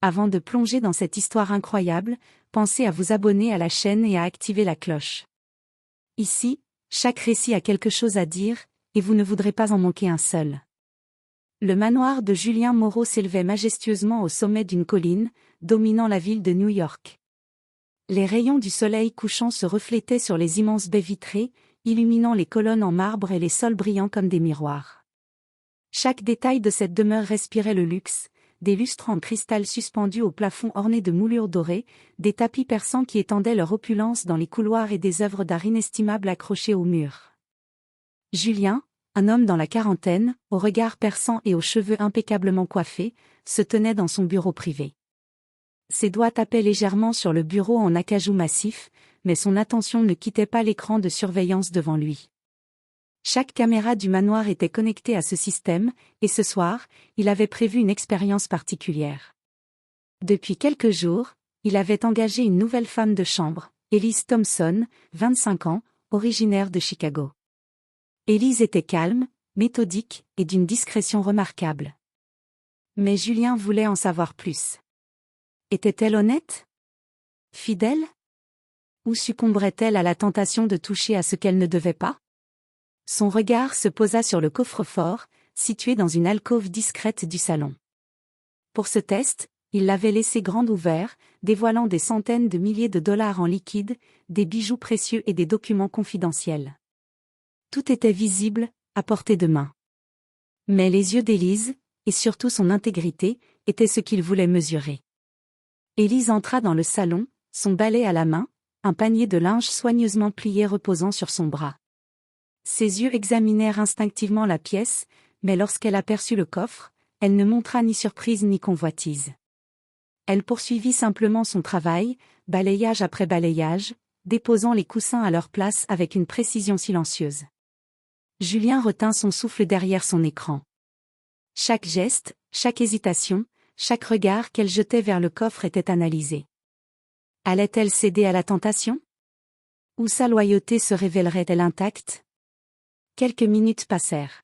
Avant de plonger dans cette histoire incroyable, pensez à vous abonner à la chaîne et à activer la cloche. Ici, chaque récit a quelque chose à dire, et vous ne voudrez pas en manquer un seul. Le manoir de Julien Moreau s'élevait majestueusement au sommet d'une colline, dominant la ville de New York. Les rayons du soleil couchant se reflétaient sur les immenses baies vitrées, illuminant les colonnes en marbre et les sols brillants comme des miroirs. Chaque détail de cette demeure respirait le luxe, des lustres en cristal suspendus au plafond ornés de moulures dorées, des tapis persans qui étendaient leur opulence dans les couloirs et des œuvres d'art inestimables accrochées aux murs. Julien, un homme dans la quarantaine, au regard perçant et aux cheveux impeccablement coiffés, se tenait dans son bureau privé. Ses doigts tapaient légèrement sur le bureau en acajou massif, mais son attention ne quittait pas l'écran de surveillance devant lui. Chaque caméra du manoir était connectée à ce système, et ce soir, il avait prévu une expérience particulière. Depuis quelques jours, il avait engagé une nouvelle femme de chambre, Elise Thompson, 25 ans, originaire de Chicago. Elise était calme, méthodique et d'une discrétion remarquable. Mais Julien voulait en savoir plus. Était-elle honnête? Fidèle? Ou succomberait-elle à la tentation de toucher à ce qu'elle ne devait pas? Son regard se posa sur le coffre-fort, situé dans une alcôve discrète du salon. Pour ce test, il l'avait laissé grand ouvert, dévoilant des centaines de milliers de dollars en liquide, des bijoux précieux et des documents confidentiels. Tout était visible, à portée de main. Mais les yeux d'Élise, et surtout son intégrité, étaient ce qu'il voulait mesurer. Élise entra dans le salon, son balai à la main, un panier de linge soigneusement plié reposant sur son bras. Ses yeux examinèrent instinctivement la pièce, mais lorsqu'elle aperçut le coffre, elle ne montra ni surprise ni convoitise. Elle poursuivit simplement son travail, balayage après balayage, déposant les coussins à leur place avec une précision silencieuse. Julien retint son souffle derrière son écran. Chaque geste, chaque hésitation, chaque regard qu'elle jetait vers le coffre était analysé. Allait-elle céder à la tentation? Ou sa loyauté se révélerait-elle intacte? Quelques minutes passèrent.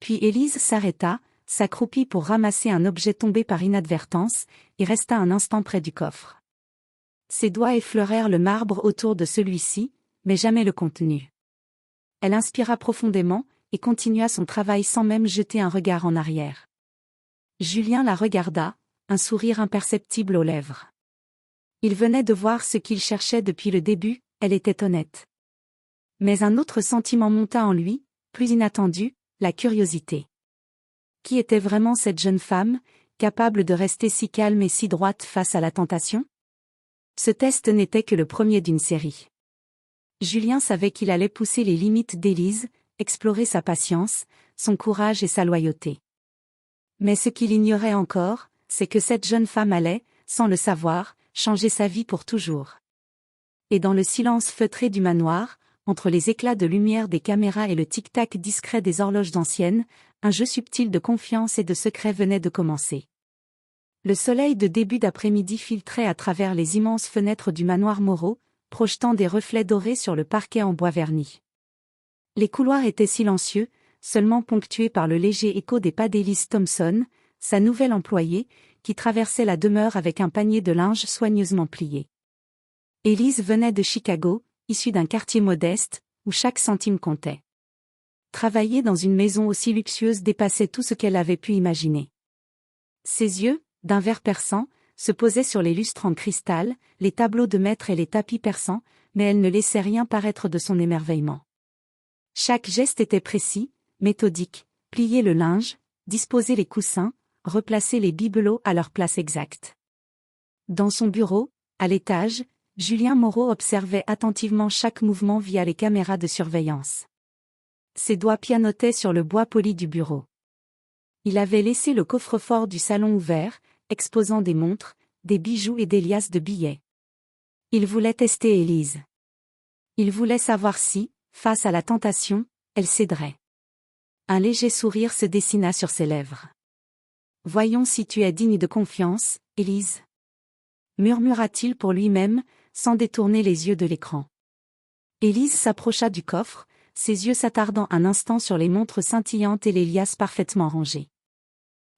Puis Élise s'arrêta, s'accroupit pour ramasser un objet tombé par inadvertance, et resta un instant près du coffre. Ses doigts effleurèrent le marbre autour de celui-ci, mais jamais le contenu. Elle inspira profondément, et continua son travail sans même jeter un regard en arrière. Julien la regarda, un sourire imperceptible aux lèvres. Il venait de voir ce qu'il cherchait depuis le début, elle était honnête. Mais un autre sentiment monta en lui, plus inattendu, la curiosité. Qui était vraiment cette jeune femme, capable de rester si calme et si droite face à la tentation? Ce test n'était que le premier d'une série. Julien savait qu'il allait pousser les limites d'Élise, explorer sa patience, son courage et sa loyauté. Mais ce qu'il ignorait encore, c'est que cette jeune femme allait, sans le savoir, changer sa vie pour toujours. Et dans le silence feutré du manoir, entre les éclats de lumière des caméras et le tic-tac discret des horloges anciennes, un jeu subtil de confiance et de secret venait de commencer. Le soleil de début d'après-midi filtrait à travers les immenses fenêtres du manoir Moreau, projetant des reflets dorés sur le parquet en bois verni. Les couloirs étaient silencieux, seulement ponctués par le léger écho des pas d'Elise Thompson, sa nouvelle employée, qui traversait la demeure avec un panier de linge soigneusement plié. Elise venait de Chicago, issue d'un quartier modeste, où chaque centime comptait. Travailler dans une maison aussi luxueuse dépassait tout ce qu'elle avait pu imaginer. Ses yeux, d'un vert perçant, se posaient sur les lustres en cristal, les tableaux de maître et les tapis persans, mais elle ne laissait rien paraître de son émerveillement. Chaque geste était précis, méthodique, plier le linge, disposer les coussins, replacer les bibelots à leur place exacte. Dans son bureau, à l'étage, Julien Moreau observait attentivement chaque mouvement via les caméras de surveillance. Ses doigts pianotaient sur le bois poli du bureau. Il avait laissé le coffre-fort du salon ouvert, exposant des montres, des bijoux et des liasses de billets. Il voulait tester Élise. Il voulait savoir si, face à la tentation, elle céderait. Un léger sourire se dessina sur ses lèvres. « Voyons si tu es digne de confiance, Élise. » murmura-t-il pour lui-même, sans détourner les yeux de l'écran. Élise s'approcha du coffre, ses yeux s'attardant un instant sur les montres scintillantes et les liasses parfaitement rangées.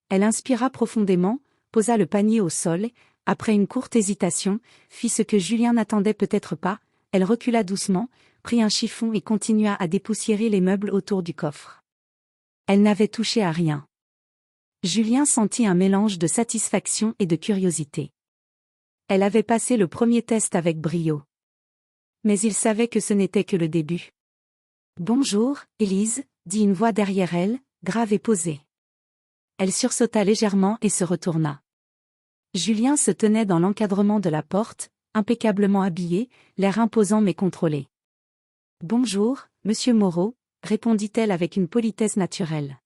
Elle inspira profondément, posa le panier au sol, et, après une courte hésitation, fit ce que Julien n'attendait peut-être pas, elle recula doucement, prit un chiffon et continua à dépoussiérer les meubles autour du coffre. Elle n'avait touché à rien. Julien sentit un mélange de satisfaction et de curiosité. Elle avait passé le premier test avec brio. Mais il savait que ce n'était que le début. « Bonjour, Élise », dit une voix derrière elle, grave et posée. Elle sursauta légèrement et se retourna. Julien se tenait dans l'encadrement de la porte, impeccablement habillé, l'air imposant mais contrôlé. « Bonjour, monsieur Moreau », répondit-elle avec une politesse naturelle.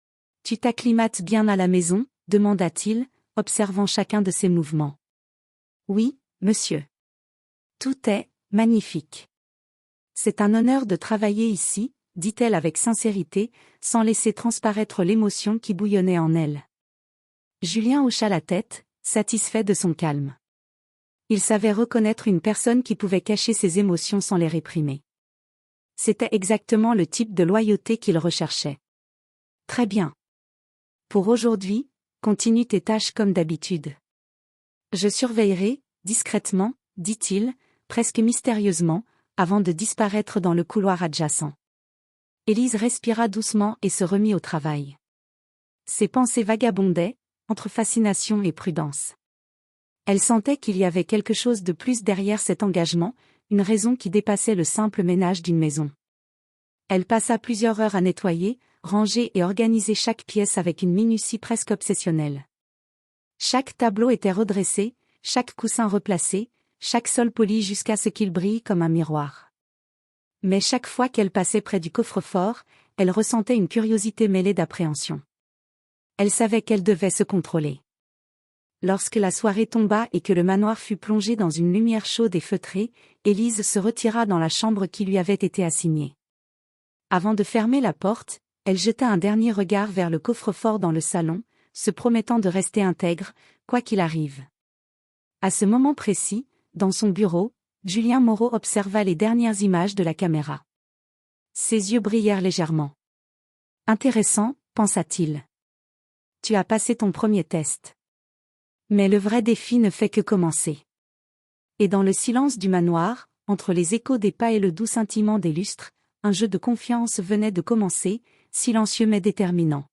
« Tu t'acclimates bien à la maison ?» demanda-t-il, observant chacun de ses mouvements. « Oui, monsieur. Tout est magnifique. C'est un honneur de travailler ici, » dit-elle avec sincérité, sans laisser transparaître l'émotion qui bouillonnait en elle. Julien hocha la tête, satisfait de son calme. Il savait reconnaître une personne qui pouvait cacher ses émotions sans les réprimer. C'était exactement le type de loyauté qu'il recherchait. « Très bien. Pour aujourd'hui, continue tes tâches comme d'habitude. Je surveillerai, discrètement, » dit-il, presque mystérieusement, avant de disparaître dans le couloir adjacent. Élise respira doucement et se remit au travail. Ses pensées vagabondaient, entre fascination et prudence. Elle sentait qu'il y avait quelque chose de plus derrière cet engagement, une raison qui dépassait le simple ménage d'une maison. Elle passa plusieurs heures à nettoyer, ranger et organiser chaque pièce avec une minutie presque obsessionnelle. Chaque tableau était redressé, chaque coussin replacé, chaque sol poli jusqu'à ce qu'il brille comme un miroir. Mais chaque fois qu'elle passait près du coffre-fort, elle ressentait une curiosité mêlée d'appréhension. Elle savait qu'elle devait se contrôler. Lorsque la soirée tomba et que le manoir fut plongé dans une lumière chaude et feutrée, Élise se retira dans la chambre qui lui avait été assignée. Avant de fermer la porte, elle jeta un dernier regard vers le coffre-fort dans le salon, se promettant de rester intègre, quoi qu'il arrive. À ce moment précis, dans son bureau, Julien Moreau observa les dernières images de la caméra. Ses yeux brillèrent légèrement. « Intéressant, » pensa-t-il. « Tu as passé ton premier test. Mais le vrai défi ne fait que commencer. » Et dans le silence du manoir, entre les échos des pas et le doux scintillement des lustres, un jeu de confiance venait de commencer, silencieux mais déterminant.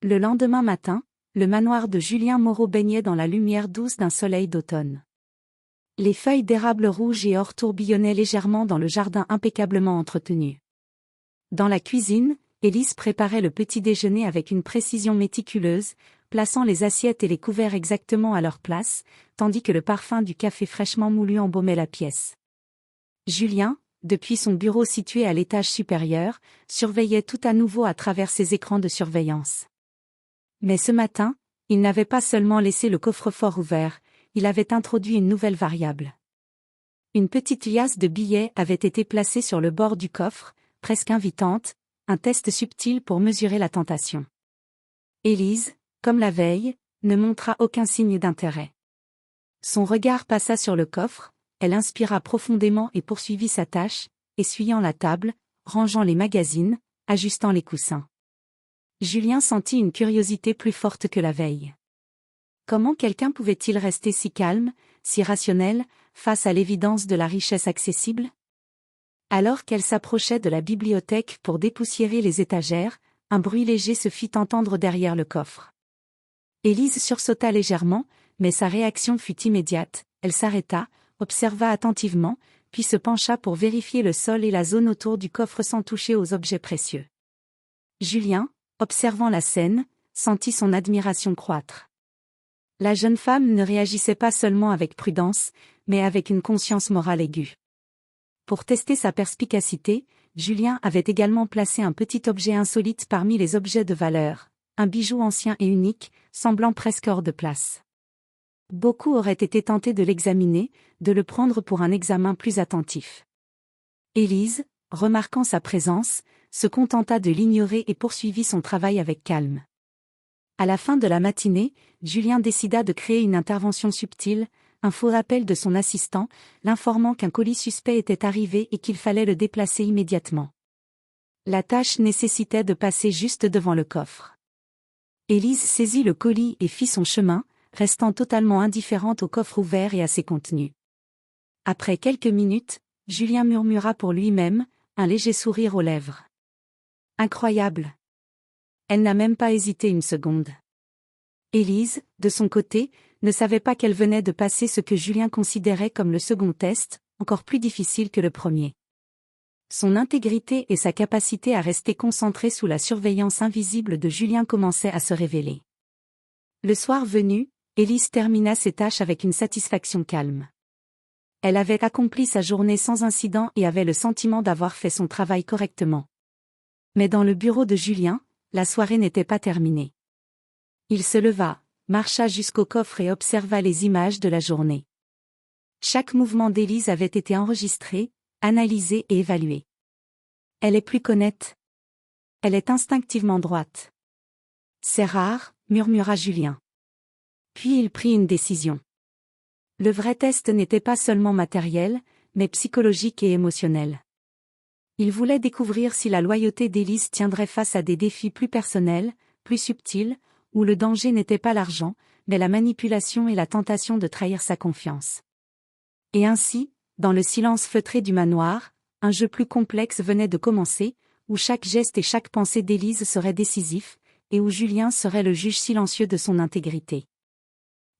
Le lendemain matin, le manoir de Julien Moreau baignait dans la lumière douce d'un soleil d'automne. Les feuilles d'érable rouge et or tourbillonnaient légèrement dans le jardin impeccablement entretenu. Dans la cuisine, Élise préparait le petit déjeuner avec une précision méticuleuse, plaçant les assiettes et les couverts exactement à leur place, tandis que le parfum du café fraîchement moulu embaumait la pièce. Julien, depuis son bureau situé à l'étage supérieur, surveillait tout à nouveau à travers ses écrans de surveillance. Mais ce matin, il n'avait pas seulement laissé le coffre-fort ouvert, il avait introduit une nouvelle variable. Une petite liasse de billets avait été placée sur le bord du coffre, presque invitante, un test subtil pour mesurer la tentation. Élise, comme la veille, ne montra aucun signe d'intérêt. Son regard passa sur le coffre, elle inspira profondément et poursuivit sa tâche, essuyant la table, rangeant les magazines, ajustant les coussins. Julien sentit une curiosité plus forte que la veille. Comment quelqu'un pouvait-il rester si calme, si rationnel, face à l'évidence de la richesse accessible? Alors qu'elle s'approchait de la bibliothèque pour dépoussiérer les étagères, un bruit léger se fit entendre derrière le coffre. Élise sursauta légèrement, mais sa réaction fut immédiate, elle s'arrêta, observa attentivement, puis se pencha pour vérifier le sol et la zone autour du coffre sans toucher aux objets précieux. Julien, observant la scène, sentit son admiration croître. La jeune femme ne réagissait pas seulement avec prudence, mais avec une conscience morale aiguë. Pour tester sa perspicacité, Julien avait également placé un petit objet insolite parmi les objets de valeur, un bijou ancien et unique, semblant presque hors de place. Beaucoup auraient été tentés de l'examiner, de le prendre pour un examen plus attentif. Élise, remarquant sa présence, se contenta de l'ignorer et poursuivit son travail avec calme. À la fin de la matinée, Julien décida de créer une intervention subtile, un faux rappel de son assistant, l'informant qu'un colis suspect était arrivé et qu'il fallait le déplacer immédiatement. La tâche nécessitait de passer juste devant le coffre. Élise saisit le colis et fit son chemin, restant totalement indifférente au coffre ouvert et à ses contenus. Après quelques minutes, Julien murmura pour lui-même, un léger sourire aux lèvres. Incroyable. Elle n'a même pas hésité une seconde. Élise, de son côté, ne savait pas qu'elle venait de passer ce que Julien considérait comme le second test, encore plus difficile que le premier. Son intégrité et sa capacité à rester concentrée sous la surveillance invisible de Julien commençaient à se révéler. Le soir venu, Élise termina ses tâches avec une satisfaction calme. Elle avait accompli sa journée sans incident et avait le sentiment d'avoir fait son travail correctement. Mais dans le bureau de Julien, la soirée n'était pas terminée. Il se leva, marcha jusqu'au coffre et observa les images de la journée. Chaque mouvement d'Élise avait été enregistré, analysé et évalué. Elle est plus qu'honnête. Elle est instinctivement droite. C'est rare, murmura Julien. Puis il prit une décision. Le vrai test n'était pas seulement matériel, mais psychologique et émotionnel. Il voulait découvrir si la loyauté d'Élise tiendrait face à des défis plus personnels, plus subtils, où le danger n'était pas l'argent, mais la manipulation et la tentation de trahir sa confiance. Et ainsi, dans le silence feutré du manoir, un jeu plus complexe venait de commencer, où chaque geste et chaque pensée d'Élise seraient décisifs, et où Julien serait le juge silencieux de son intégrité.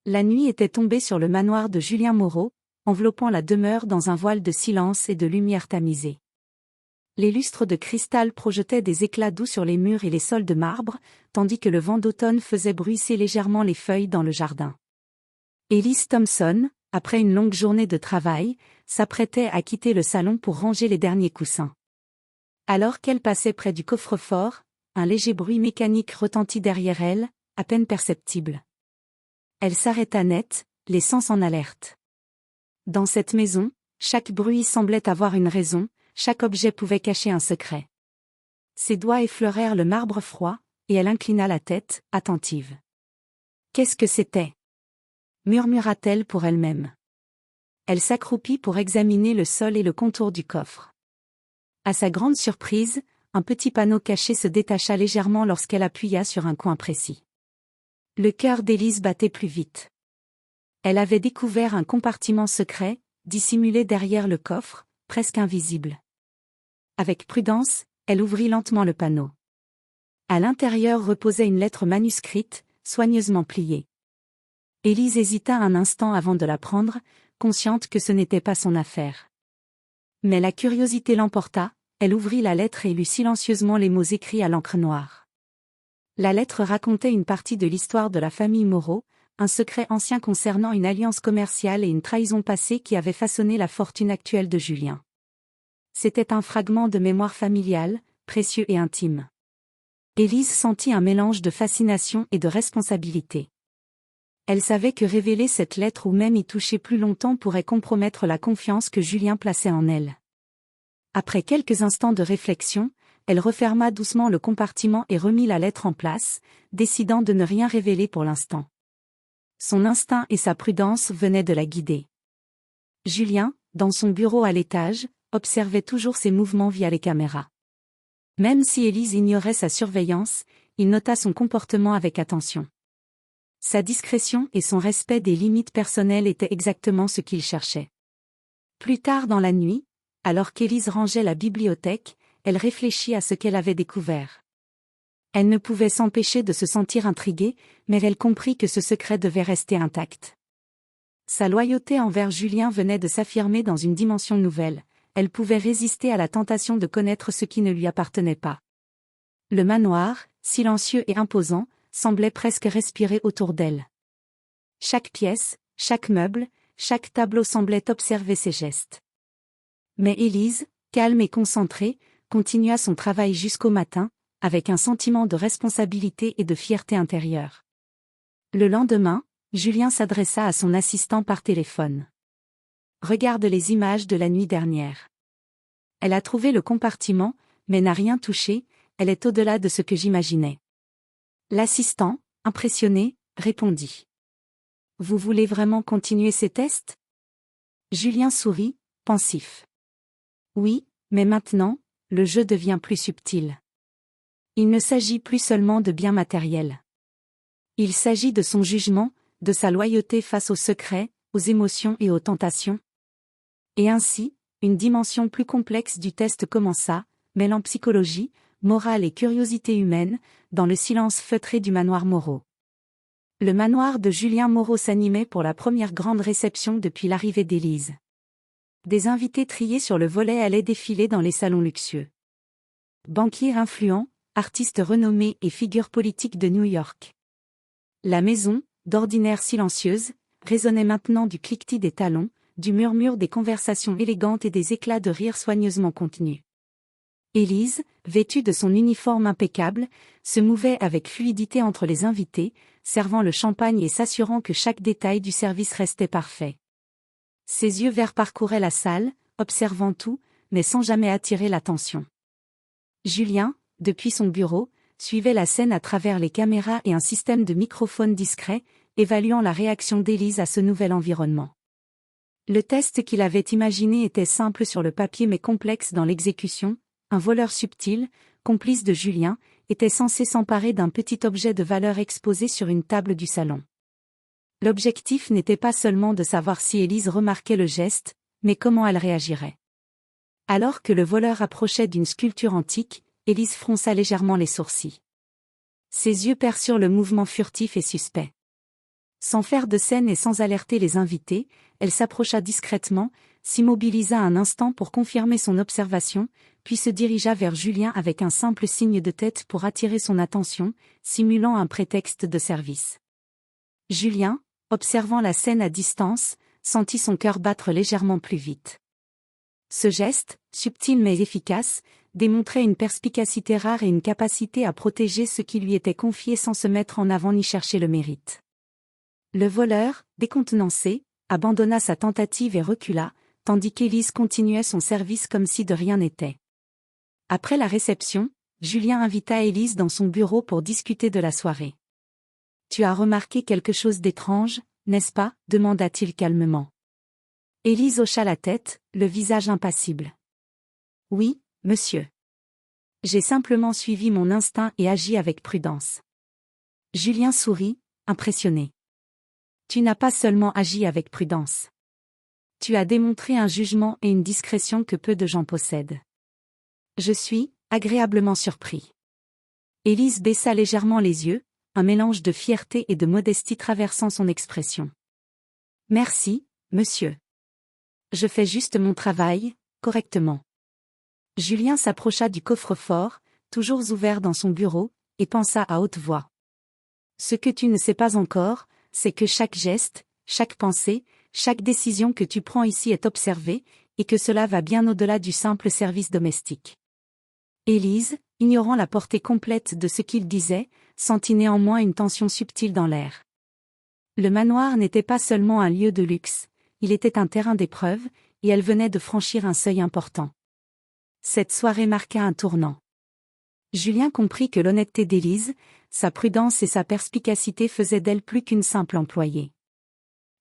La nuit était tombée sur le manoir de Julien Moreau, enveloppant la demeure dans un voile de silence et de lumière tamisée. Les lustres de cristal projetaient des éclats doux sur les murs et les sols de marbre, tandis que le vent d'automne faisait bruisser légèrement les feuilles dans le jardin. Élise Thompson, après une longue journée de travail, s'apprêtait à quitter le salon pour ranger les derniers coussins. Alors qu'elle passait près du coffre-fort, un léger bruit mécanique retentit derrière elle, à peine perceptible. Elle s'arrêta net, les sens en alerte. Dans cette maison, chaque bruit semblait avoir une raison, chaque objet pouvait cacher un secret. Ses doigts effleurèrent le marbre froid, et elle inclina la tête, attentive. Qu'est-ce que c'était ? Murmura-t-elle pour elle-même. Elle s'accroupit pour examiner le sol et le contour du coffre. À sa grande surprise, un petit panneau caché se détacha légèrement lorsqu'elle appuya sur un coin précis. Le cœur d'Élise battait plus vite. Elle avait découvert un compartiment secret, dissimulé derrière le coffre, presque invisible. Avec prudence, elle ouvrit lentement le panneau. À l'intérieur reposait une lettre manuscrite, soigneusement pliée. Élise hésita un instant avant de la prendre, consciente que ce n'était pas son affaire. Mais la curiosité l'emporta, elle ouvrit la lettre et lut silencieusement les mots écrits à l'encre noire. La lettre racontait une partie de l'histoire de la famille Moreau, un secret ancien concernant une alliance commerciale et une trahison passée qui avait façonné la fortune actuelle de Julien. C'était un fragment de mémoire familiale, précieux et intime. Élise sentit un mélange de fascination et de responsabilité. Elle savait que révéler cette lettre ou même y toucher plus longtemps pourrait compromettre la confiance que Julien plaçait en elle. Après quelques instants de réflexion, elle referma doucement le compartiment et remit la lettre en place, décidant de ne rien révéler pour l'instant. Son instinct et sa prudence venaient de la guider. Julien, dans son bureau à l'étage, observait toujours ses mouvements via les caméras. Même si Élise ignorait sa surveillance, il nota son comportement avec attention. Sa discrétion et son respect des limites personnelles étaient exactement ce qu'il cherchait. Plus tard dans la nuit, alors qu'Élise rangeait la bibliothèque, elle réfléchit à ce qu'elle avait découvert. Elle ne pouvait s'empêcher de se sentir intriguée, mais elle comprit que ce secret devait rester intact. Sa loyauté envers Julien venait de s'affirmer dans une dimension nouvelle. Elle pouvait résister à la tentation de connaître ce qui ne lui appartenait pas. Le manoir, silencieux et imposant, semblait presque respirer autour d'elle. Chaque pièce, chaque meuble, chaque tableau semblait observer ses gestes. Mais Élise, calme et concentrée, continua son travail jusqu'au matin, avec un sentiment de responsabilité et de fierté intérieure. Le lendemain, Julien s'adressa à son assistant par téléphone. Regarde les images de la nuit dernière. Elle a trouvé le compartiment, mais n'a rien touché, elle est au-delà de ce que j'imaginais. L'assistant, impressionné, répondit. Vous voulez vraiment continuer ces tests ? Julien sourit, pensif. Oui, mais maintenant, le jeu devient plus subtil. Il ne s'agit plus seulement de biens matériels. Il s'agit de son jugement, de sa loyauté face aux secrets, aux émotions et aux tentations. Et ainsi, une dimension plus complexe du test commença, mêlant psychologie, morale et curiosité humaine, dans le silence feutré du manoir Moreau. Le manoir de Julien Moreau s'animait pour la première grande réception depuis l'arrivée d'Élise. Des invités triés sur le volet allaient défiler dans les salons luxueux. Banquiers influents, artistes renommés et figures politiques de New York. La maison, d'ordinaire silencieuse, résonnait maintenant du cliquetis des talons, du murmure des conversations élégantes et des éclats de rire soigneusement contenus. Élise, vêtue de son uniforme impeccable, se mouvait avec fluidité entre les invités, servant le champagne et s'assurant que chaque détail du service restait parfait. Ses yeux verts parcouraient la salle, observant tout, mais sans jamais attirer l'attention. Julien, depuis son bureau, suivait la scène à travers les caméras et un système de microphone discret, évaluant la réaction d'Élise à ce nouvel environnement. Le test qu'il avait imaginé était simple sur le papier mais complexe dans l'exécution. Un voleur subtil, complice de Julien, était censé s'emparer d'un petit objet de valeur exposé sur une table du salon. L'objectif n'était pas seulement de savoir si Élise remarquait le geste, mais comment elle réagirait. Alors que le voleur approchait d'une sculpture antique, Élise fronça légèrement les sourcils. Ses yeux perçurent le mouvement furtif et suspect. Sans faire de scène et sans alerter les invités, elle s'approcha discrètement, s'immobilisa un instant pour confirmer son observation, puis se dirigea vers Julien avec un simple signe de tête pour attirer son attention, simulant un prétexte de service. Julien, observant la scène à distance, sentit son cœur battre légèrement plus vite. Ce geste, subtil mais efficace, démontrait une perspicacité rare et une capacité à protéger ce qui lui était confié sans se mettre en avant ni chercher le mérite. Le voleur, décontenancé, abandonna sa tentative et recula, tandis qu'Élise continuait son service comme si de rien n'était. Après la réception, Julien invita Élise dans son bureau pour discuter de la soirée. « Tu as remarqué quelque chose d'étrange, n'est-ce pas ?» demanda-t-il calmement. Élise hocha la tête, le visage impassible. « Oui, monsieur. J'ai simplement suivi mon instinct et agi avec prudence. » Julien sourit, impressionné. « Tu n'as pas seulement agi avec prudence. Tu as démontré un jugement et une discrétion que peu de gens possèdent. Je suis agréablement surpris. » Élise baissa légèrement les yeux, un mélange de fierté et de modestie traversant son expression. « Merci, monsieur. Je fais juste mon travail, correctement. » Julien s'approcha du coffre-fort, toujours ouvert dans son bureau, et pensa à haute voix. « Ce que tu ne sais pas encore, c'est que chaque geste, chaque pensée, chaque décision que tu prends ici est observée, et que cela va bien au-delà du simple service domestique. » Élise, ignorant la portée complète de ce qu'il disait, sentit néanmoins une tension subtile dans l'air. Le manoir n'était pas seulement un lieu de luxe, il était un terrain d'épreuve, et elle venait de franchir un seuil important. Cette soirée marqua un tournant. Julien comprit que l'honnêteté d'Élise, sa prudence et sa perspicacité faisaient d'elle plus qu'une simple employée.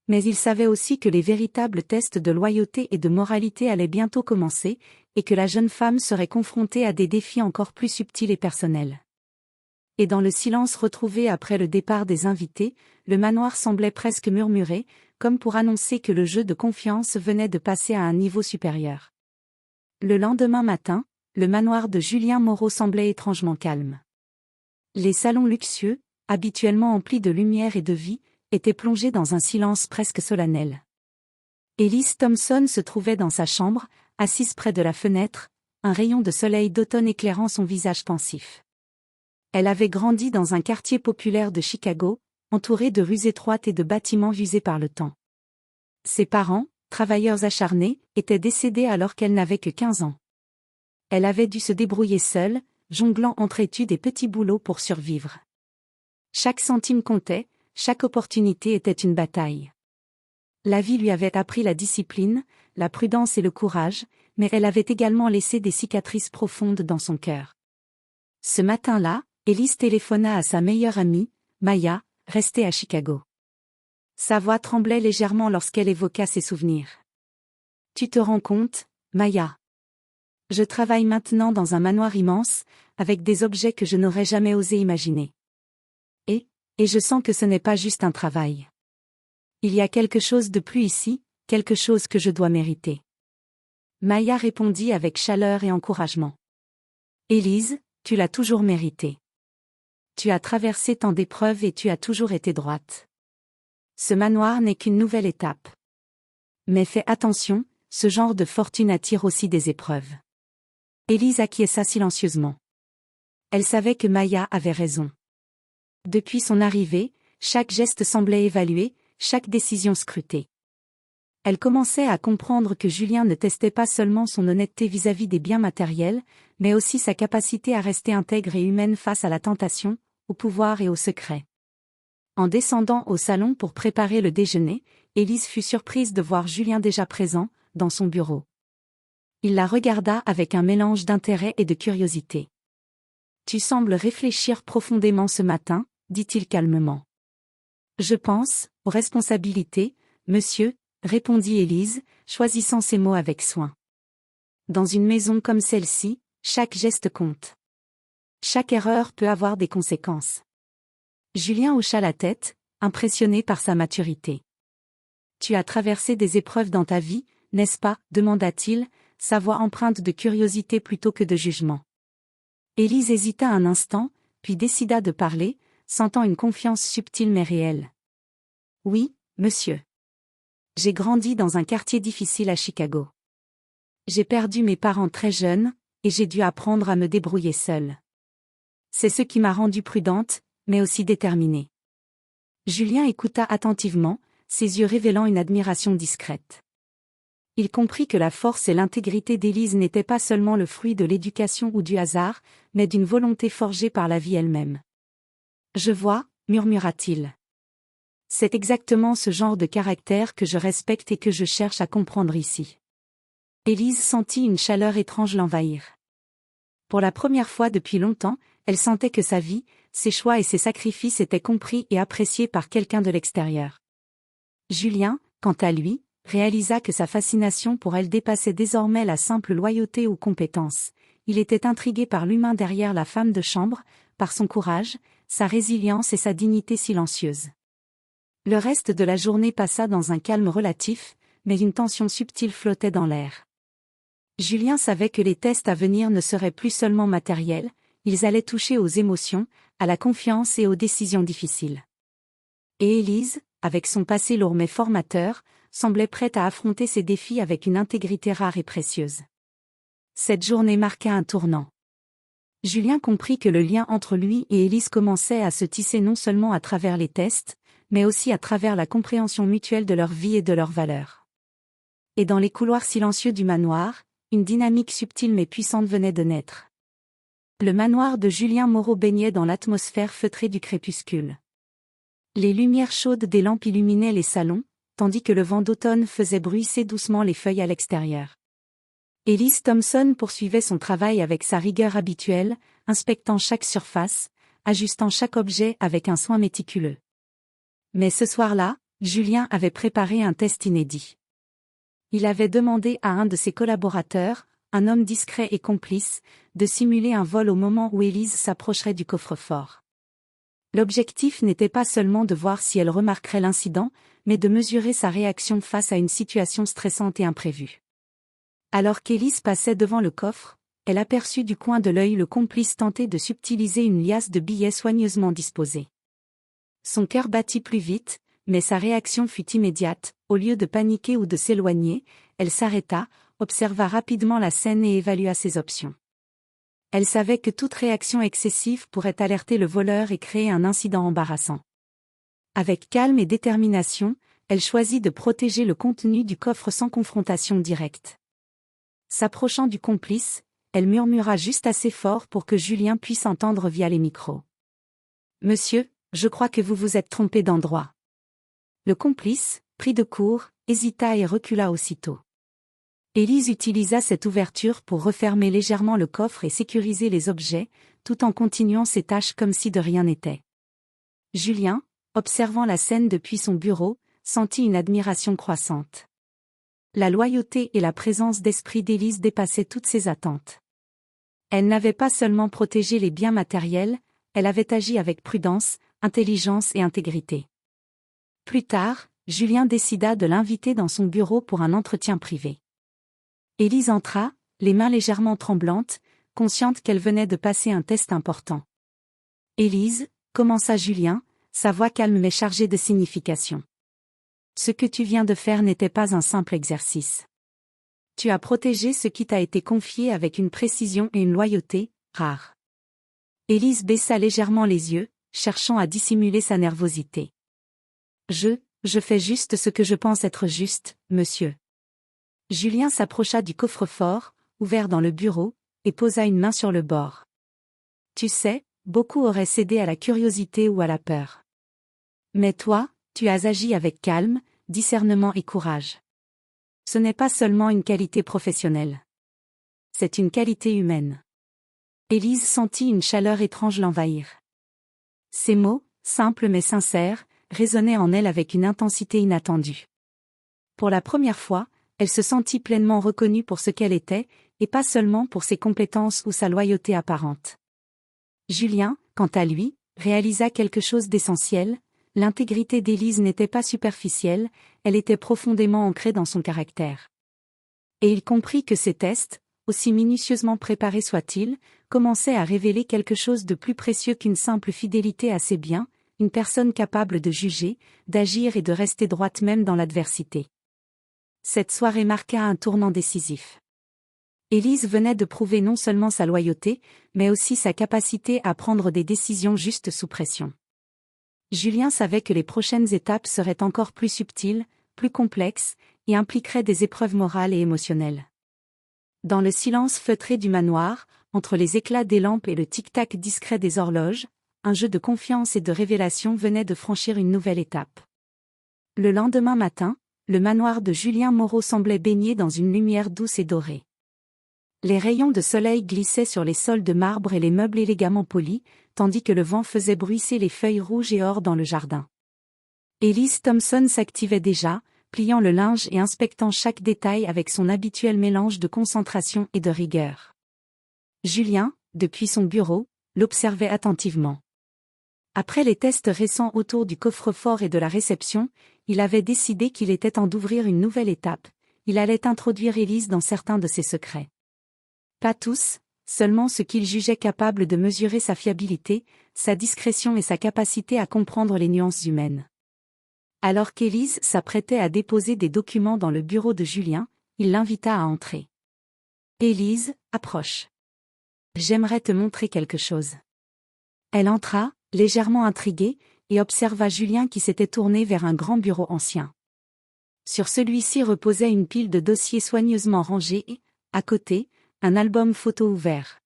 Mais il savait aussi que les véritables tests de loyauté et de moralité allaient bientôt commencer, et que la jeune femme serait confrontée à des défis encore plus subtils et personnels. Et dans le silence retrouvé après le départ des invités, le manoir semblait presque murmurer, comme pour annoncer que le jeu de confiance venait de passer à un niveau supérieur. Le lendemain matin, le manoir de Julien Moreau semblait étrangement calme. Les salons luxueux, habituellement emplis de lumière et de vie, étaient plongés dans un silence presque solennel. Élise Thompson se trouvait dans sa chambre, assise près de la fenêtre, un rayon de soleil d'automne éclairant son visage pensif. Elle avait grandi dans un quartier populaire de Chicago, entouré de rues étroites et de bâtiments usés par le temps. Ses parents, travailleurs acharnés, étaient décédés alors qu'elle n'avait que 15 ans. Elle avait dû se débrouiller seule, jonglant entre études et petits boulots pour survivre. Chaque centime comptait, chaque opportunité était une bataille. La vie lui avait appris la discipline, la prudence et le courage, mais elle avait également laissé des cicatrices profondes dans son cœur. Ce matin-là, Élise téléphona à sa meilleure amie, Maya, restée à Chicago. Sa voix tremblait légèrement lorsqu'elle évoqua ses souvenirs. « Tu te rends compte, Maya? Je travaille maintenant dans un manoir immense, avec des objets que je n'aurais jamais osé imaginer. Et, Et je sens que ce n'est pas juste un travail. Il y a quelque chose de plus ici, quelque chose que je dois mériter. Maya répondit avec chaleur et encouragement. Élise, tu l'as toujours mérité. Tu as traversé tant d'épreuves et tu as toujours été droite. Ce manoir n'est qu'une nouvelle étape. Mais fais attention, ce genre de fortune attire aussi des épreuves. Élise acquiesça silencieusement. Elle savait que Maya avait raison. Depuis son arrivée, chaque geste semblait évalué, chaque décision scrutée. Elle commençait à comprendre que Julien ne testait pas seulement son honnêteté vis-à-vis des biens matériels, mais aussi sa capacité à rester intègre et humaine face à la tentation, au pouvoir et au secret. En descendant au salon pour préparer le déjeuner, Élise fut surprise de voir Julien déjà présent, dans son bureau. Il la regarda avec un mélange d'intérêt et de curiosité. « Tu sembles réfléchir profondément ce matin », dit-il calmement. « Je pense, aux responsabilités, monsieur », répondit Élise, choisissant ses mots avec soin. Dans une maison comme celle-ci, chaque geste compte. Chaque erreur peut avoir des conséquences. Julien hocha la tête, impressionné par sa maturité. « Tu as traversé des épreuves dans ta vie, n'est-ce pas ?» demanda-t-il, sa voix empreinte de curiosité plutôt que de jugement. Élise hésita un instant, puis décida de parler, sentant une confiance subtile mais réelle. « Oui, monsieur. J'ai grandi dans un quartier difficile à Chicago. J'ai perdu mes parents très jeunes, et j'ai dû apprendre à me débrouiller seule. C'est ce qui m'a rendue prudente, mais aussi déterminée. » Julien écouta attentivement, ses yeux révélant une admiration discrète. Il comprit que la force et l'intégrité d'Élise n'étaient pas seulement le fruit de l'éducation ou du hasard, mais d'une volonté forgée par la vie elle-même. « Je vois, » murmura-t-il. « C'est exactement ce genre de caractère que je respecte et que je cherche à comprendre ici. » Élise sentit une chaleur étrange l'envahir. Pour la première fois depuis longtemps, elle sentait que sa vie, ses choix et ses sacrifices étaient compris et appréciés par quelqu'un de l'extérieur. Julien, quant à lui, réalisa que sa fascination pour elle dépassait désormais la simple loyauté ou compétence. Il était intrigué par l'humain derrière la femme de chambre, par son courage, sa résilience et sa dignité silencieuse. Le reste de la journée passa dans un calme relatif, mais une tension subtile flottait dans l'air. Julien savait que les tests à venir ne seraient plus seulement matériels, ils allaient toucher aux émotions, à la confiance et aux décisions difficiles. Et Élise, avec son passé lourd mais formateur, semblait prête à affronter ces défis avec une intégrité rare et précieuse. Cette journée marqua un tournant. Julien comprit que le lien entre lui et Élise commençait à se tisser non seulement à travers les tests, mais aussi à travers la compréhension mutuelle de leur vie et de leurs valeurs. Et dans les couloirs silencieux du manoir, une dynamique subtile mais puissante venait de naître. Le manoir de Julien Moreau baignait dans l'atmosphère feutrée du crépuscule. Les lumières chaudes des lampes illuminaient les salons, tandis que le vent d'automne faisait bruisser doucement les feuilles à l'extérieur. Élise Thompson poursuivait son travail avec sa rigueur habituelle, inspectant chaque surface, ajustant chaque objet avec un soin méticuleux. Mais ce soir-là, Julien avait préparé un test inédit. Il avait demandé à un de ses collaborateurs, un homme discret et complice, de simuler un vol au moment où Élise s'approcherait du coffre-fort. L'objectif n'était pas seulement de voir si elle remarquerait l'incident, mais de mesurer sa réaction face à une situation stressante et imprévue. Alors qu'Élise passait devant le coffre, elle aperçut du coin de l'œil le complice tenter de subtiliser une liasse de billets soigneusement disposés. Son cœur battit plus vite, mais sa réaction fut immédiate. Au lieu de paniquer ou de s'éloigner, elle s'arrêta, observa rapidement la scène et évalua ses options. Elle savait que toute réaction excessive pourrait alerter le voleur et créer un incident embarrassant. Avec calme et détermination, elle choisit de protéger le contenu du coffre sans confrontation directe. S'approchant du complice, elle murmura juste assez fort pour que Julien puisse entendre via les micros. « Monsieur, je crois que vous vous êtes trompé d'endroit. » Le complice, pris de court, hésita et recula aussitôt. Élise utilisa cette ouverture pour refermer légèrement le coffre et sécuriser les objets, tout en continuant ses tâches comme si de rien n'était. Julien, observant la scène depuis son bureau, sentit une admiration croissante. La loyauté et la présence d'esprit d'Élise dépassaient toutes ses attentes. Elle n'avait pas seulement protégé les biens matériels, elle avait agi avec prudence, intelligence et intégrité. Plus tard, Julien décida de l'inviter dans son bureau pour un entretien privé. Élise entra, les mains légèrement tremblantes, consciente qu'elle venait de passer un test important. « Élise », commença Julien, sa voix calme mais chargée de signification. « Ce que tu viens de faire n'était pas un simple exercice. Tu as protégé ce qui t'a été confié avec une précision et une loyauté rares. » Élise baissa légèrement les yeux, cherchant à dissimuler sa nervosité. « Je fais juste ce que je pense être juste, monsieur. » Julien s'approcha du coffre-fort, ouvert dans le bureau, et posa une main sur le bord. « Tu sais, beaucoup auraient cédé à la curiosité ou à la peur. Mais toi, tu as agi avec calme, discernement et courage. Ce n'est pas seulement une qualité professionnelle. C'est une qualité humaine. » Élise sentit une chaleur étrange l'envahir. Ces mots, simples mais sincères, résonnaient en elle avec une intensité inattendue. Pour la première fois, elle se sentit pleinement reconnue pour ce qu'elle était, et pas seulement pour ses compétences ou sa loyauté apparente. Julien, quant à lui, réalisa quelque chose d'essentiel. L'intégrité d'Élise n'était pas superficielle, elle était profondément ancrée dans son caractère. Et il comprit que ces tests, aussi minutieusement préparés soient-ils, commençaient à révéler quelque chose de plus précieux qu'une simple fidélité à ses biens, une personne capable de juger, d'agir et de rester droite même dans l'adversité. Cette soirée marqua un tournant décisif. Élise venait de prouver non seulement sa loyauté, mais aussi sa capacité à prendre des décisions justes sous pression. Julien savait que les prochaines étapes seraient encore plus subtiles, plus complexes, et impliqueraient des épreuves morales et émotionnelles. Dans le silence feutré du manoir, entre les éclats des lampes et le tic-tac discret des horloges, un jeu de confiance et de révélation venait de franchir une nouvelle étape. Le lendemain matin, le manoir de Julien Moreau semblait baigné dans une lumière douce et dorée. Les rayons de soleil glissaient sur les sols de marbre et les meubles élégamment polis, tandis que le vent faisait bruisser les feuilles rouges et or dans le jardin. Élise Thompson s'activait déjà, pliant le linge et inspectant chaque détail avec son habituel mélange de concentration et de rigueur. Julien, depuis son bureau, l'observait attentivement. Après les tests récents autour du coffre-fort et de la réception, il avait décidé qu'il était temps d'ouvrir une nouvelle étape. Il allait introduire Élise dans certains de ses secrets. Pas tous, seulement ceux qu'il jugeait capables de mesurer sa fiabilité, sa discrétion et sa capacité à comprendre les nuances humaines. Alors qu'Élise s'apprêtait à déposer des documents dans le bureau de Julien, il l'invita à entrer. « Élise, approche. J'aimerais te montrer quelque chose. » Elle entra, légèrement intriguée, et observa Julien qui s'était tourné vers un grand bureau ancien. Sur celui-ci reposait une pile de dossiers soigneusement rangés et, à côté, un album photo ouvert.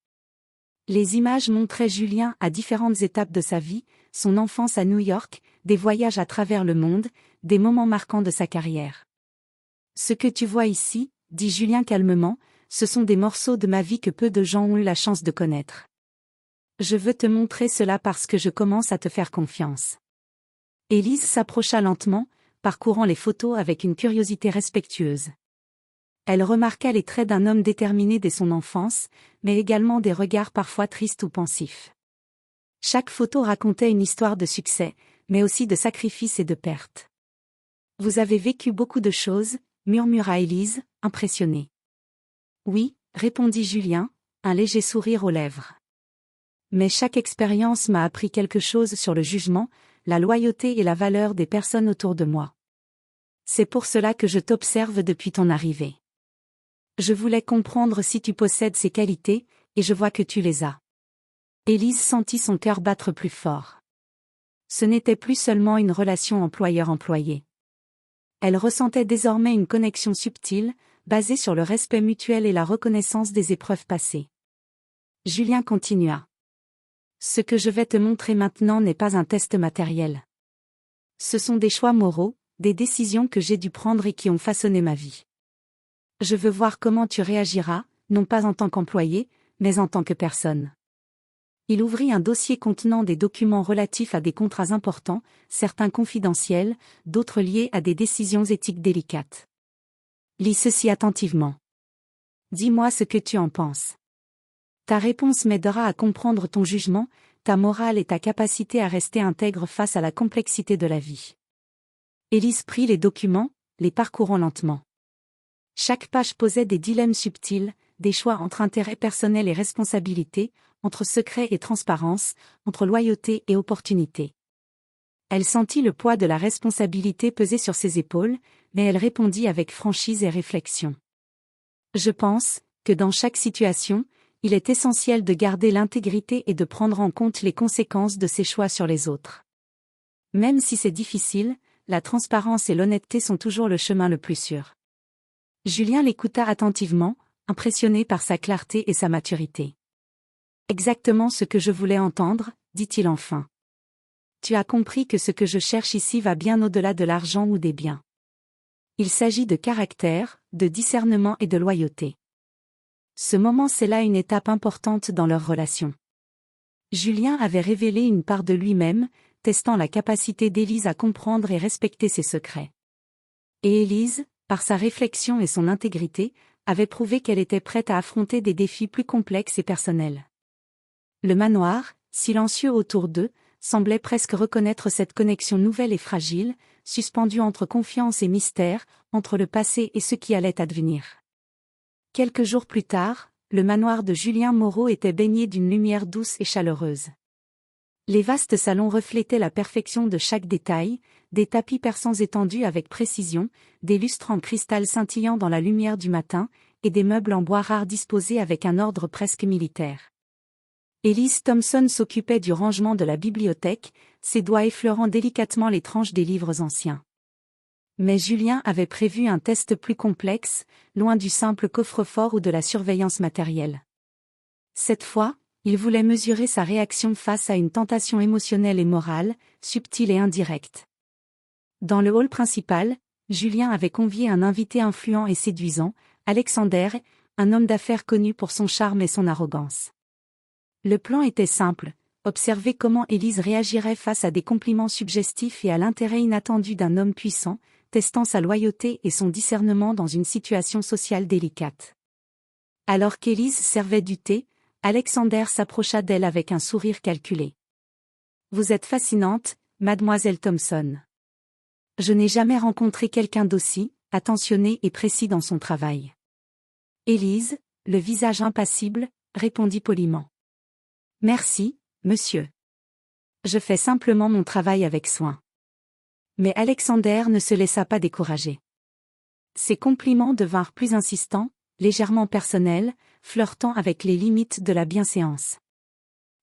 Les images montraient Julien à différentes étapes de sa vie, son enfance à New York, des voyages à travers le monde, des moments marquants de sa carrière. « Ce que tu vois ici, » dit Julien calmement, « ce sont des morceaux de ma vie que peu de gens ont eu la chance de connaître. Je veux te montrer cela parce que je commence à te faire confiance. » Élise s'approcha lentement, parcourant les photos avec une curiosité respectueuse. Elle remarqua les traits d'un homme déterminé dès son enfance, mais également des regards parfois tristes ou pensifs. Chaque photo racontait une histoire de succès, mais aussi de sacrifices et de pertes. « Vous avez vécu beaucoup de choses, » murmura Élise, impressionnée. « Oui, » répondit Julien, un léger sourire aux lèvres. « Mais chaque expérience m'a appris quelque chose sur le jugement, la loyauté et la valeur des personnes autour de moi. C'est pour cela que je t'observe depuis ton arrivée. Je voulais comprendre si tu possèdes ces qualités, et je vois que tu les as. » Élise sentit son cœur battre plus fort. Ce n'était plus seulement une relation employeur-employé. Elle ressentait désormais une connexion subtile, basée sur le respect mutuel et la reconnaissance des épreuves passées. Julien continua. « Ce que je vais te montrer maintenant n'est pas un test matériel. Ce sont des choix moraux, des décisions que j'ai dû prendre et qui ont façonné ma vie. Je veux voir comment tu réagiras, non pas en tant qu'employé, mais en tant que personne. » Il ouvrit un dossier contenant des documents relatifs à des contrats importants, certains confidentiels, d'autres liés à des décisions éthiques délicates. « Lis ceci attentivement. Dis-moi ce que tu en penses. Ta réponse m'aidera à comprendre ton jugement, ta morale et ta capacité à rester intègre face à la complexité de la vie. Élise prit les documents, les parcourant lentement. Chaque page posait des dilemmes subtils, des choix entre intérêt personnel et responsabilité, entre secret et transparence, entre loyauté et opportunité. Elle sentit le poids de la responsabilité peser sur ses épaules, mais elle répondit avec franchise et réflexion. Je pense que dans chaque situation, il est essentiel de garder l'intégrité et de prendre en compte les conséquences de ses choix sur les autres. Même si c'est difficile, la transparence et l'honnêteté sont toujours le chemin le plus sûr. Julien l'écouta attentivement, impressionné par sa clarté et sa maturité. Exactement ce que je voulais entendre, dit-il enfin. Tu as compris que ce que je cherche ici va bien au-delà de l'argent ou des biens. Il s'agit de caractère, de discernement et de loyauté. Ce moment scella une étape importante dans leur relation. Julien avait révélé une part de lui-même, testant la capacité d'Élise à comprendre et respecter ses secrets. Et Élise, par sa réflexion et son intégrité, avait prouvé qu'elle était prête à affronter des défis plus complexes et personnels. Le manoir, silencieux autour d'eux, semblait presque reconnaître cette connexion nouvelle et fragile, suspendue entre confiance et mystère, entre le passé et ce qui allait advenir. Quelques jours plus tard, le manoir de Julien Moreau était baigné d'une lumière douce et chaleureuse. Les vastes salons reflétaient la perfection de chaque détail, des tapis persans étendus avec précision, des lustres en cristal scintillant dans la lumière du matin, et des meubles en bois rare disposés avec un ordre presque militaire. Elise Thompson s'occupait du rangement de la bibliothèque, ses doigts effleurant délicatement les tranches des livres anciens. Mais Julien avait prévu un test plus complexe, loin du simple coffre-fort ou de la surveillance matérielle. Cette fois, il voulait mesurer sa réaction face à une tentation émotionnelle et morale, subtile et indirecte. Dans le hall principal, Julien avait convié un invité influent et séduisant, Alexander, un homme d'affaires connu pour son charme et son arrogance. Le plan était simple, observer comment Élise réagirait face à des compliments suggestifs et à l'intérêt inattendu d'un homme puissant, testant sa loyauté et son discernement dans une situation sociale délicate. Alors qu'Élise servait du thé, Alexander s'approcha d'elle avec un sourire calculé. « Vous êtes fascinante, mademoiselle Thompson. Je n'ai jamais rencontré quelqu'un d'aussi attentionné et précis dans son travail. » Élise, le visage impassible, répondit poliment. « Merci, monsieur. Je fais simplement mon travail avec soin. » Mais Alexander ne se laissa pas décourager. Ses compliments devinrent plus insistants, légèrement personnels, flirtant avec les limites de la bienséance.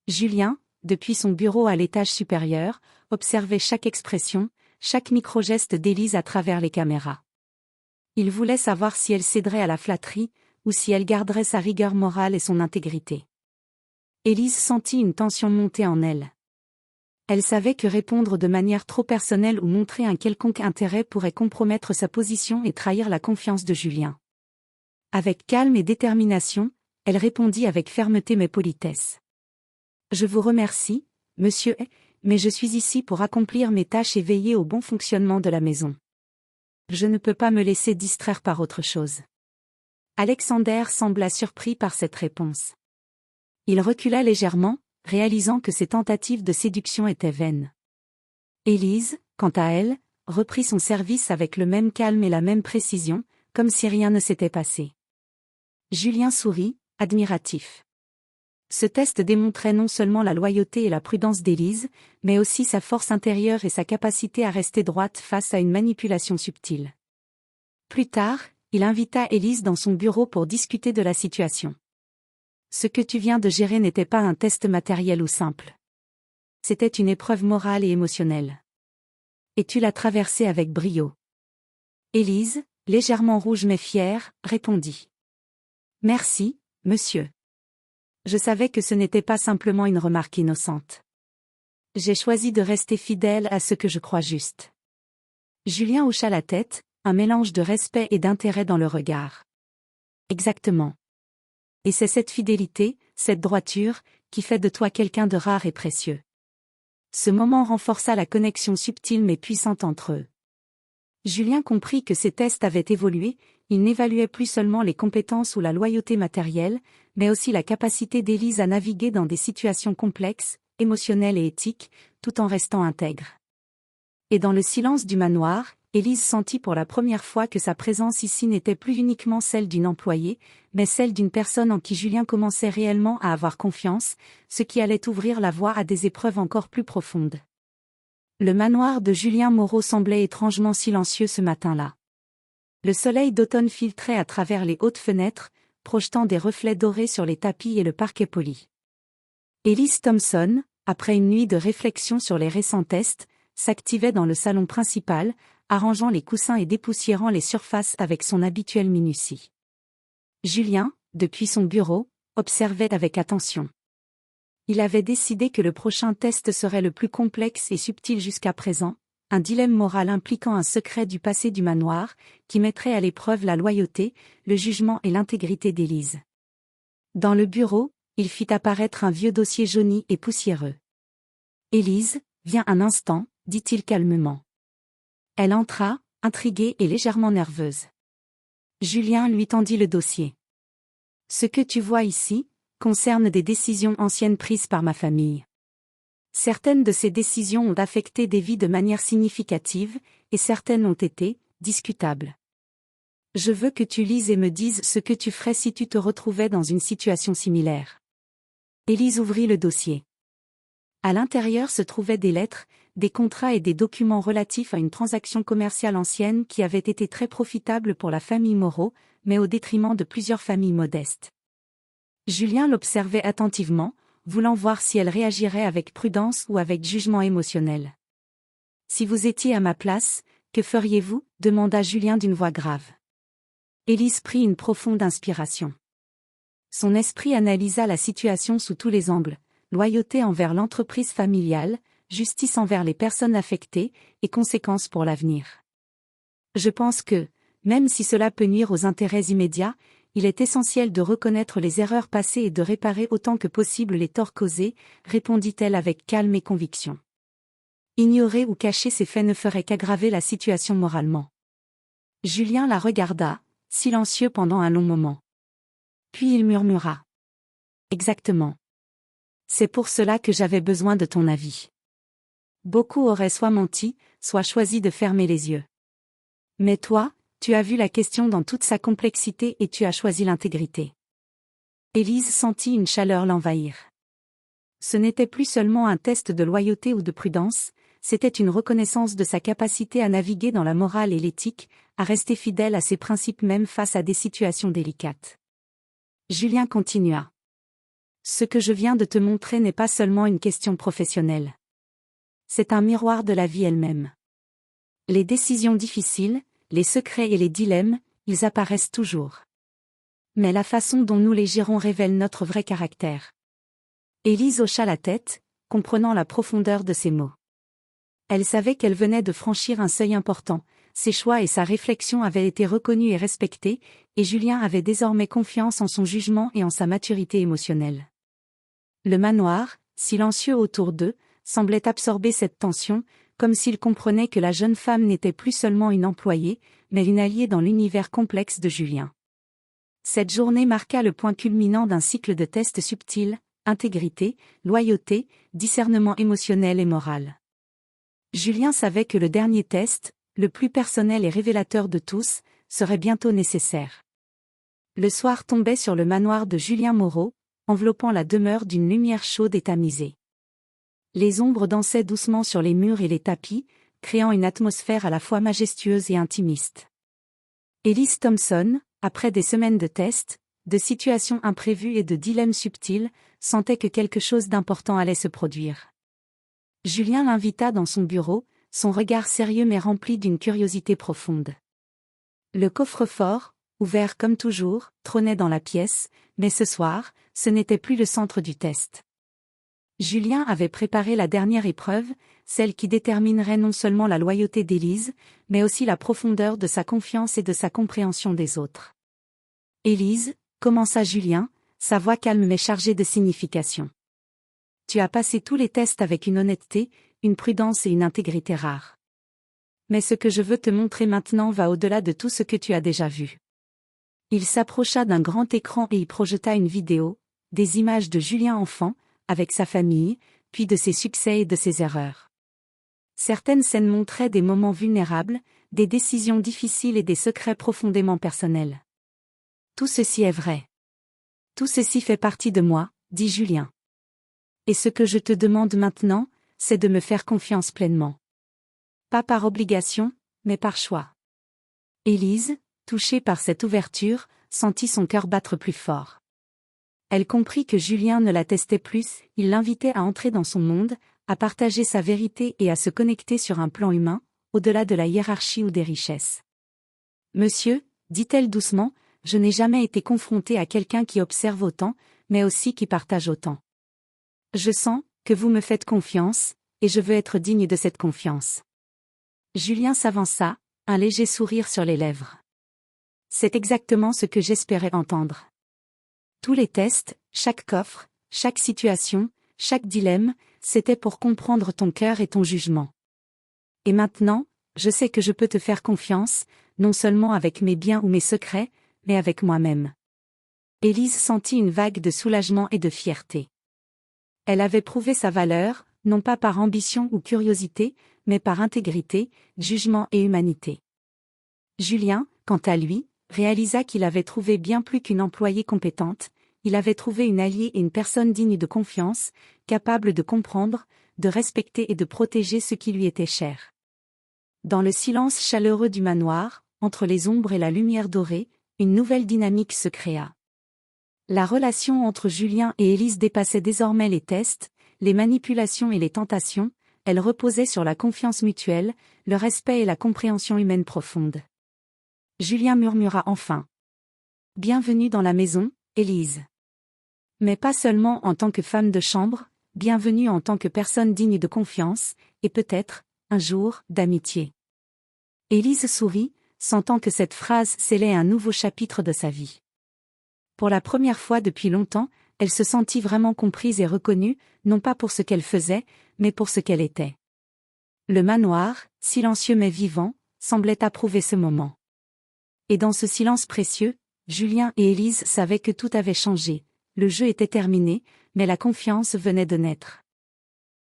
Julien, depuis son bureau à l'étage supérieur, observait chaque expression, chaque micro-geste d'Élise à travers les caméras. Il voulait savoir si elle céderait à la flatterie, ou si elle garderait sa rigueur morale et son intégrité. Élise sentit une tension monter en elle. Elle savait que répondre de manière trop personnelle ou montrer un quelconque intérêt pourrait compromettre sa position et trahir la confiance de Julien. Avec calme et détermination, elle répondit avec fermeté mais politesse. « Je vous remercie, monsieur, mais je suis ici pour accomplir mes tâches et veiller au bon fonctionnement de la maison. Je ne peux pas me laisser distraire par autre chose. » Alexander sembla surpris par cette réponse. Il recula légèrement, réalisant que ses tentatives de séduction étaient vaines. Élise, quant à elle, reprit son service avec le même calme et la même précision, comme si rien ne s'était passé. Julien sourit, admiratif. Ce test démontrait non seulement la loyauté et la prudence d'Élise, mais aussi sa force intérieure et sa capacité à rester droite face à une manipulation subtile. Plus tard, il invita Élise dans son bureau pour discuter de la situation. Ce que tu viens de gérer n'était pas un test matériel ou simple. C'était une épreuve morale et émotionnelle. Et tu l'as traversée avec brio. Élise, légèrement rouge mais fière, répondit. Merci, monsieur. Je savais que ce n'était pas simplement une remarque innocente. J'ai choisi de rester fidèle à ce que je crois juste. Julien hocha la tête, un mélange de respect et d'intérêt dans le regard. Exactement. Et c'est cette fidélité, cette droiture, qui fait de toi quelqu'un de rare et précieux. Ce moment renforça la connexion subtile mais puissante entre eux. Julien comprit que ces tests avaient évolué, il n'évaluait plus seulement les compétences ou la loyauté matérielle, mais aussi la capacité d'Élise à naviguer dans des situations complexes, émotionnelle et éthique, tout en restant intègre. Et dans le silence du manoir, Élise sentit pour la première fois que sa présence ici n'était plus uniquement celle d'une employée, mais celle d'une personne en qui Julien commençait réellement à avoir confiance, ce qui allait ouvrir la voie à des épreuves encore plus profondes. Le manoir de Julien Moreau semblait étrangement silencieux ce matin-là. Le soleil d'automne filtrait à travers les hautes fenêtres, projetant des reflets dorés sur les tapis et le parquet poli. Élise Thompson, après une nuit de réflexion sur les récents tests, s'activait dans le salon principal, arrangeant les coussins et dépoussiérant les surfaces avec son habituelle minutie. Julien, depuis son bureau, observait avec attention. Il avait décidé que le prochain test serait le plus complexe et subtil jusqu'à présent, un dilemme moral impliquant un secret du passé du manoir, qui mettrait à l'épreuve la loyauté, le jugement et l'intégrité d'Élise. Dans le bureau, il fit apparaître un vieux dossier jauni et poussiéreux. « Élise, viens un instant », dit-il calmement. Elle entra, intriguée et légèrement nerveuse. Julien lui tendit le dossier. « Ce que tu vois ici concerne des décisions anciennes prises par ma famille. Certaines de ces décisions ont affecté des vies de manière significative, et certaines ont été discutables. Je veux que tu lises et me dises ce que tu ferais si tu te retrouvais dans une situation similaire. » Élise ouvrit le dossier. À l'intérieur se trouvaient des lettres, des contrats et des documents relatifs à une transaction commerciale ancienne qui avait été très profitable pour la famille Moreau, mais au détriment de plusieurs familles modestes. Julien l'observait attentivement, voulant voir si elle réagirait avec prudence ou avec jugement émotionnel. « Si vous étiez à ma place, que feriez-vous » demanda Julien d'une voix grave. Élise prit une profonde inspiration. Son esprit analysa la situation sous tous les angles, loyauté envers l'entreprise familiale, justice envers les personnes affectées, et conséquences pour l'avenir. « Je pense que, même si cela peut nuire aux intérêts immédiats, il est essentiel de reconnaître les erreurs passées et de réparer autant que possible les torts causés, répondit-elle avec calme et conviction. Ignorer ou cacher ces faits ne ferait qu'aggraver la situation moralement. Julien la regarda, silencieux pendant un long moment. Puis il murmura. « Exactement. C'est pour cela que j'avais besoin de ton avis. Beaucoup auraient soit menti, soit choisi de fermer les yeux. Mais toi, tu as vu la question dans toute sa complexité et tu as choisi l'intégrité. » Élise sentit une chaleur l'envahir. Ce n'était plus seulement un test de loyauté ou de prudence, c'était une reconnaissance de sa capacité à naviguer dans la morale et l'éthique, à rester fidèle à ses principes même face à des situations délicates. Julien continua. « Ce que je viens de te montrer n'est pas seulement une question professionnelle. C'est un miroir de la vie elle-même. Les décisions difficiles, les secrets et les dilemmes, ils apparaissent toujours. Mais la façon dont nous les gérons révèle notre vrai caractère. » Élise hocha la tête, comprenant la profondeur de ses mots. Elle savait qu'elle venait de franchir un seuil important, ses choix et sa réflexion avaient été reconnus et respectés, et Julien avait désormais confiance en son jugement et en sa maturité émotionnelle. Le manoir, silencieux autour d'eux, semblait absorber cette tension, comme s'il comprenait que la jeune femme n'était plus seulement une employée, mais une alliée dans l'univers complexe de Julien. Cette journée marqua le point culminant d'un cycle de tests subtils, intégrité, loyauté, discernement émotionnel et moral. Julien savait que le dernier test, le plus personnel et révélateur de tous, serait bientôt nécessaire. Le soir tombait sur le manoir de Julien Moreau, enveloppant la demeure d'une lumière chaude et tamisée. Les ombres dansaient doucement sur les murs et les tapis, créant une atmosphère à la fois majestueuse et intimiste. Élise Thompson, après des semaines de tests, de situations imprévues et de dilemmes subtils, sentait que quelque chose d'important allait se produire. Julien l'invita dans son bureau, son regard sérieux mais rempli d'une curiosité profonde. Le coffre-fort, ouvert comme toujours, trônait dans la pièce, mais ce soir, ce n'était plus le centre du test. Julien avait préparé la dernière épreuve, celle qui déterminerait non seulement la loyauté d'Élise, mais aussi la profondeur de sa confiance et de sa compréhension des autres. « Élise, » commença Julien, sa voix calme mais chargée de signification. « Tu as passé tous les tests avec une honnêteté, une prudence et une intégrité rares. Mais ce que je veux te montrer maintenant va au-delà de tout ce que tu as déjà vu. » Il s'approcha d'un grand écran et y projeta une vidéo, des images de Julien enfant, avec sa famille, puis de ses succès et de ses erreurs. Certaines scènes montraient des moments vulnérables, des décisions difficiles et des secrets profondément personnels. Tout ceci est vrai. Tout ceci fait partie de moi, dit Julien. Et ce que je te demande maintenant, c'est de me faire confiance pleinement. Pas par obligation, mais par choix. Élise, touchée par cette ouverture, sentit son cœur battre plus fort. Elle comprit que Julien ne la testait plus, il l'invitait à entrer dans son monde, à partager sa vérité et à se connecter sur un plan humain, au-delà de la hiérarchie ou des richesses. Monsieur, dit-elle doucement, je n'ai jamais été confrontée à quelqu'un qui observe autant, mais aussi qui partage autant. Je sens que vous me faites confiance, et je veux être digne de cette confiance. Julien s'avança, un léger sourire sur les lèvres. C'est exactement ce que j'espérais entendre. Tous les tests, chaque coffre, chaque situation, chaque dilemme, c'était pour comprendre ton cœur et ton jugement. Et maintenant, je sais que je peux te faire confiance, non seulement avec mes biens ou mes secrets, mais avec moi-même. Élise sentit une vague de soulagement et de fierté. Elle avait prouvé sa valeur, non pas par ambition ou curiosité, mais par intégrité, jugement et humanité. Julien, quant à lui, réalisa qu'il avait trouvé bien plus qu'une employée compétente, il avait trouvé une alliée et une personne digne de confiance, capable de comprendre, de respecter et de protéger ce qui lui était cher. Dans le silence chaleureux du manoir, entre les ombres et la lumière dorée, une nouvelle dynamique se créa. La relation entre Julien et Élise dépassait désormais les tests, les manipulations et les tentations, elle reposait sur la confiance mutuelle, le respect et la compréhension humaine profonde. Julien murmura enfin. « Bienvenue dans la maison, Élise. Mais pas seulement en tant que femme de chambre, bienvenue en tant que personne digne de confiance, et peut-être, un jour, d'amitié. » Élise sourit, sentant que cette phrase scellait un nouveau chapitre de sa vie. Pour la première fois depuis longtemps, elle se sentit vraiment comprise et reconnue, non pas pour ce qu'elle faisait, mais pour ce qu'elle était. Le manoir, silencieux mais vivant, semblait approuver ce moment. Et dans ce silence précieux, Julien et Élise savaient que tout avait changé, le jeu était terminé, mais la confiance venait de naître.